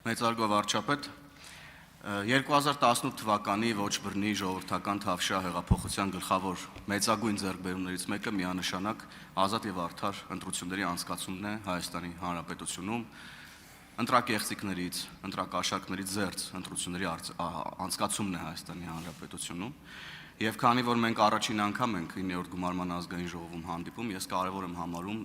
Մեծարգո վարչապետ, 2018 թվականի ոչ բռնի ժողովրդական թավշյա հեղափոխության գլխավոր մեծագույն ձեռքբերումներից մեկը միանշանակ ազատ եւ արդար ընտրությունների անցկացումն է Հայաստանի Հանրապետությունում, ընտրակեղծիքներից, ընտրակաշառքներից զերծ ընտրությունների անցկացումն է Հայաստանի Հանրապետությունում եւ քանի որ մենք առաջին անգամ ենք 9-րդ գումարման ազգային ժողովում հանդիպում, ես կարեւոր եմ համարում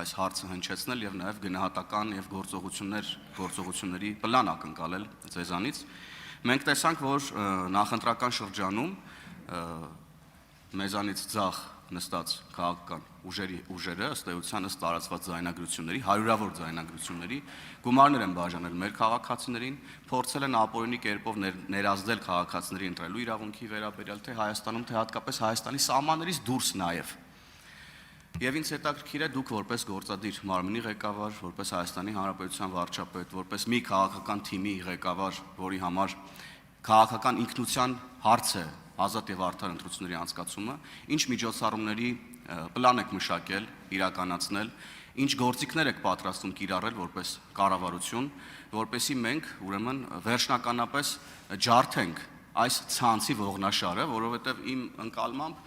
այս հարցը հնչեցնել եւ նաեւ գնահատական եւ գործողությունների պլան ակնկալել ձեզանից։ Մենք տեսանք, որ նախընտրական շրջանում մեզանից ձախ նստած քաղաքական ուժերը ըստ էության ըստ տարածված ձայնագրությունների, հարյուրավոր ձայնագրությունների գումարներ են բաժանել մեր քաղաքացիներին, փորձել են ապօրինի կերպով ներազդել քաղաքացիների ընտրելու իրավունքի վերաբերյալ թե Հայաստանում, թե հատկապես Հայաստանի սահմաններից դուրս նաև։ Եվ ինձ հետաքրքիր է դուք որպես գործադիր մարմնի ղեկավար, որպես Հայաստանի Հանրապետության վարչապետ, որպես մի քաղաքական թիմի ղեկավար, որի համար քաղաքական ինքնության հարց է ազատ եւ արդար ընտրությունների անցկացումը, ինչ միջոցառումների պլան եք մշակել, իրականացնել, ինչ գործիքներ եք պատրաստում կիրառել որպես կառավարություն, որպեսզի մենք ուրեմն վերջնականապես ջարդենք այս ցանցի ողնաշարը, որովհետեւ իմ ընկալմամբ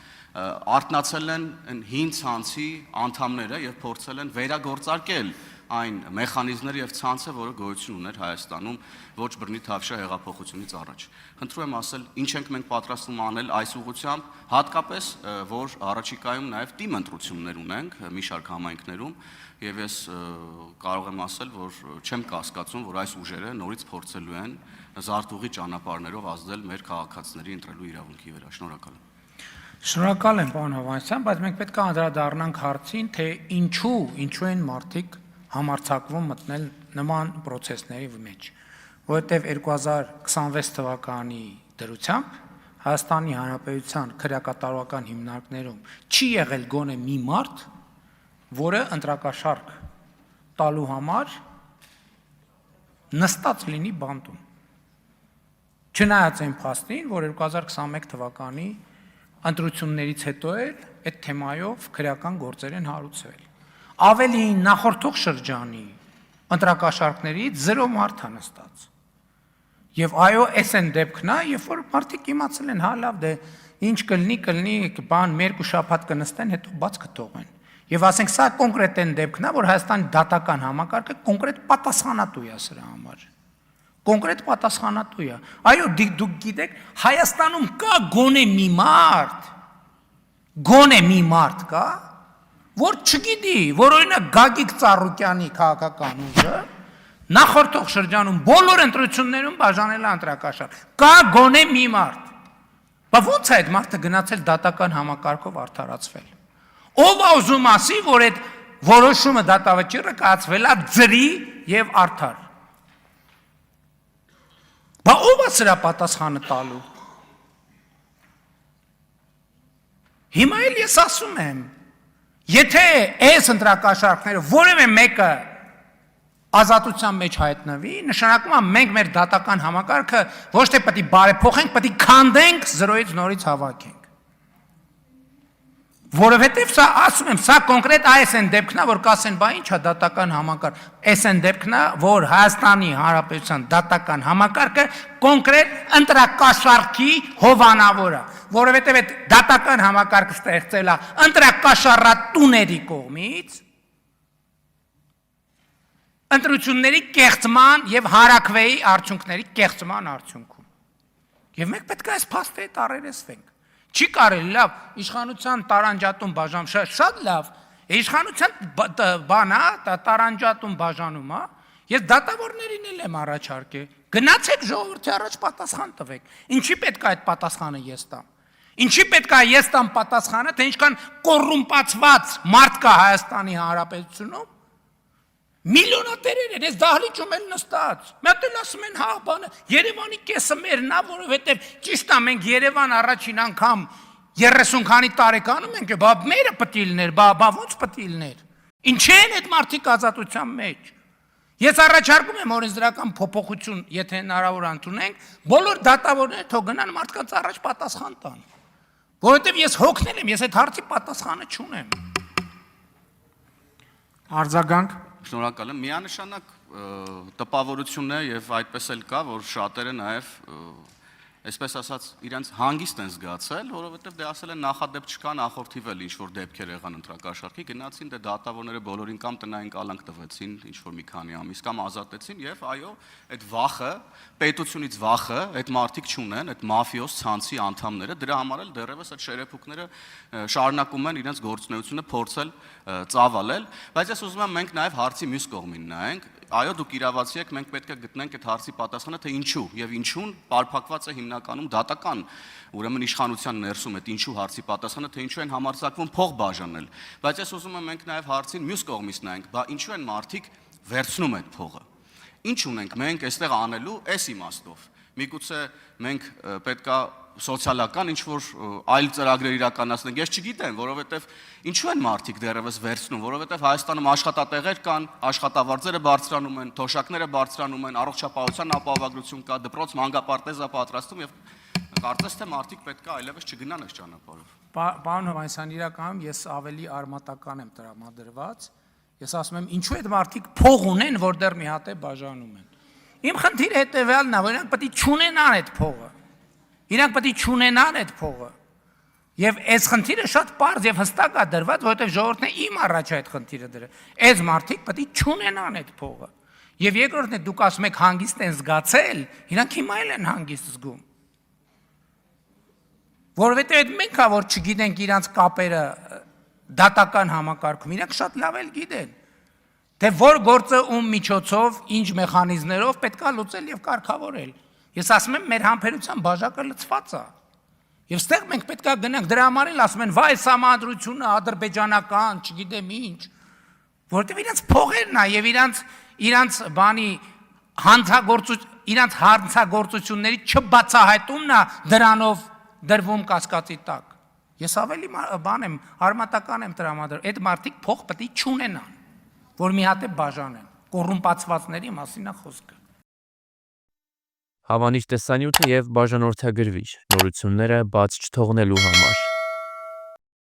արտնացել են հին ցանցի անդամները եւ փորձել են վերագործարկել այն մեխանիզմները եւ ցանցը, որը գոյություն ուներ Հայաստանում ոչ բռնի թավշյա հեղափոխությունից առաջ։ Խնդրում եմ ասել, ինչ ենք մենք պատրաստվում անել այս ուղղությամբ, հատկապես որ առաջիկայում նաեւ թիմ ընտրություններ ունենք մի շարք համայնքներում եւ ես կարող եմ ասել, որ չեմ կասկածում, որ այս ուժերը նորից փորձելու են զարտուղի ճանապարհներով ազդել մեր քաղաքացիների ընտրելու իրավունքի վրա։ Շնորհակալ եմ։ Շնորհակալ եմ, պարոն Հովհաննիսյան, բայց մենք պետք է անդրադառնանք հարցին, թե ինչու են մարդիկ համարձակվում մտնել նման process-ների մեջ, որովհետև 2026 թվականի դրությամբ Հայաստանի Հանրապետության քրեակատարողական հիմնարկներում չի եղել գոնե մի մարդ, որը ընտրակաշառք տալու համար նստած լինի բանտում։ Չնայած այն փաստին, որ 2021 թվականի ընտրություններից հետո էլ այդ թեմայով քրեական գործեր են հարուցվել։ Ավելին նախորդող շրջանի ընտրակաշառքներից 0 մարդ է նստած։ Եվ այո, այս են դեպքն է, երբ որ մարդիկ իմացել են, հա լավ, դե ինչ կլինի, բան մերկ ու շաբաթ կնստեն, հետո բաց կթողեն։ Եվ ասենք սա կոնկրետ են դեպքն է, որ Հայաստանի դատական համակարգը կոնկրետ պատասխանատու է սրա համար։ Կոնկրետ պատասխանատու է։ Այո, դուք գիտեք, Հայաստանում կա գոնե մի մարդ կա, որ չգիտի, որ օրինակ Գագիկ Ծառուկյանի քաղաքական ուժը նախորդող շրջանում բոլոր ընտրություններում բաժանել է ընտրակաշառք։ Կա գոնե մի մարդ։ Բայց ո՞նց է այդ մարդը գնացել դատական համակարգով արդարացվել։ Ով է ուզում ասի, որ այդ որոշումը դատավճիռը կայացվել է ծրի եւ արդար։ Բայց ով է սրա պատասխանը տալու։ Հիմա էլ ես ասում եմ, եթե այս ընտրակաշառքները որևէ մեկը ազատության մեջ հայտնվի, նշանակում է մենք մեր դատական համակարգը ոչ թե պետք է բարեփոխենք, պետք է քանդենք, 0-ից նորից հավաքենք։ Որովհետև սա ասում եմ, սա կոնկրետ այս են դեպքն է, որ կասեն, բա ի՞նչ է դատական համակարգ։ Այս են դեպքն է, որ Հայաստանի Հանրապետության դատական համակարգը կոնկրետ ընտրակաշառքի հովանավոր է, որովհետև այդ դատական համակարգը ստեղծել է ընտրակաշառատուների կողմից ընտրությունների կեղծման եւ հարակվեի արդյունքների կեղծման արդյունքում։ Եւ մենք պետք է այս փաստերը տարերեսվենք։ Չի կարելի լավ իշխանության տարանջատում բաժան շատ լավ իշխանության բանա տարանջատում բաժանում է ես դատավորներին էլ եմ առաջարկել գնացեք ժողովրդի առաջ պատասխան տվեք ինչի պետք է այդ պատասխանը ես տամ ինչի պետք է ես տամ պատասխանը թե ինչքան կոռումպացված մարդ կա Հայաստանի Հանրապետությունում միլիոնատերեր են ես դահլիճում էլ նստած մենք էլ ասում են հա բանը Երևանի կեսը մերն է որովհետև ճիշտ է մենք Երևան առաջին անգամ 30 քանի տարեկանում ենք բա մերը պետք է լիներ բա ո՞նց պետք է լիներ ինչ են այդ մարդիկ ազատության մեջ ես առաջարկում եմ օրենսդրական փոփոխություն եթե հնարավոր ընդունենք բոլոր դատավորները թող գնան մարդկանց առաջ պատասխան տան որովհետև ես հոգնել եմ ես այդ հարցի պատասխանը չունեմ արձագանք Շնորհակալ եմ միանշանակ տպավորություն է եւ այդպես էլ կա, որ շատերը նաեւ այսպես ասած իրենց հանգիստ են զգացել, որովհետև դե ասել են նախադեպ չկա, նախորդիվ էլ ինչ որ դեպքեր եղան ընտրակաշառքի, գնացին դե դատավորները բոլորին կամ տնային կալանք տվեցին, ինչ որ մի քանի ամիս կամ ազատեցին եւ այո, այդ վախը, պետությունից վախը, այդ մարդիկ չունեն, այդ մաֆիոզ ցանցի անդամները, դրա համար էլ դեռևս այդ շերեփուկները շարունակում են իրենց գործունեությունը փորձել ծավալել, բայց ես ուզում եմ մենք նաեւ հարցի մյուս կողմին նայենք, այո, դուք իրավացի եք, մենք պետք է գտնենք այդ հարցի պատասխանը, թե ինչու եւ ինչուն պարփակված է հիմնականում դատական, ուրեմն իշխանության ներսում այդ ինչու հարցի պատասխանը, թե ինչու են համարձակվում փող բաժանել, բայց ես ուզում եմ մենք նաեւ հարցին մյուս կողմից նայենք, բա ինչու են մարդիկ վերցնում այդ փողը։ Ինչ ունենք մենք այստեղ անելու այս իմաստով։ Միգուցե մենք պետքա սոցիալական ինչ-որ այլ ծրագրեր իրականացնենք, ես չգիտեմ, որովհետև ինչու են մարդիկ դեռևս վերցնում, որովհետև Հայաստանում աշխատատեղեր կան, աշխատավարձերը բարձրանում են, թոշակները բարձրանում են, առողջապահության ապահովագրություն կա, դպրոց մանկապարտեզ է պատրաստում եւ կարծես թե մարդիկ պետքա այլևս չգնան այս ճանապարհով։ Պարոն Հովհաննիսյան, իրականում ես ավելի արմատական եմ տրամադրված։ Ես ասում եմ, ինչու այդ մարդիկ փող ունեն, որ դեռ մի հատ է բաժանում են։ Իմ խնդիրը հետեւյալն է, որ իրանք պետք է չունենան այդ փողը։ Իրանք պետք է չունենան այդ փողը։ Եվ այս խնդիրը շատ պարզ եւ հստակ է դրված, որովհետեւ ժողովուրդն է իմ առաջ այդ խնդիրը դրել։ Այս մարդիկ պետք է չունենան այդ փողը։ Եվ երկրորդն է, դուք ասում եք հանգիստ են զգացել, իրանք հիմա էլ են հանգիստ զգում։ Որովհետեւ այդ մենք հա որ չգիտենք իրանք կապերը դատական համակարգում, իրանք շատ լավ էլ գիտեն։ Թե որ գործը ում միջոցով, ինչ մեխանիզմներով պետքա լուծել եւ կարգավորել։ Ես ասում եմ, մեր համբերության բաժակը լցված է։ Եվ ստեղ մենք պետքա գնանք, դրա համար էլ ասում են, վայ համադրությունը ադրբեջանական, չգիտեմ ինչ, որովհետև իրենց փողերն է եւ իրանց բանի իրանց հանցագործությունների չբացահայտումն է դրանով դրվում կասկածի տակ։ Ես ավելի բան եմ, արմատական եմ տրամադրել, այդ մարդիկ փող պետք է չունենան, որ մի հատ է բաժանեն, կոռումպացվածների մասին է խոսքը։ Հավանիչ տեսանյութը եւ բաժանորդագրվիչ նորությունները բաց չթողնելու համար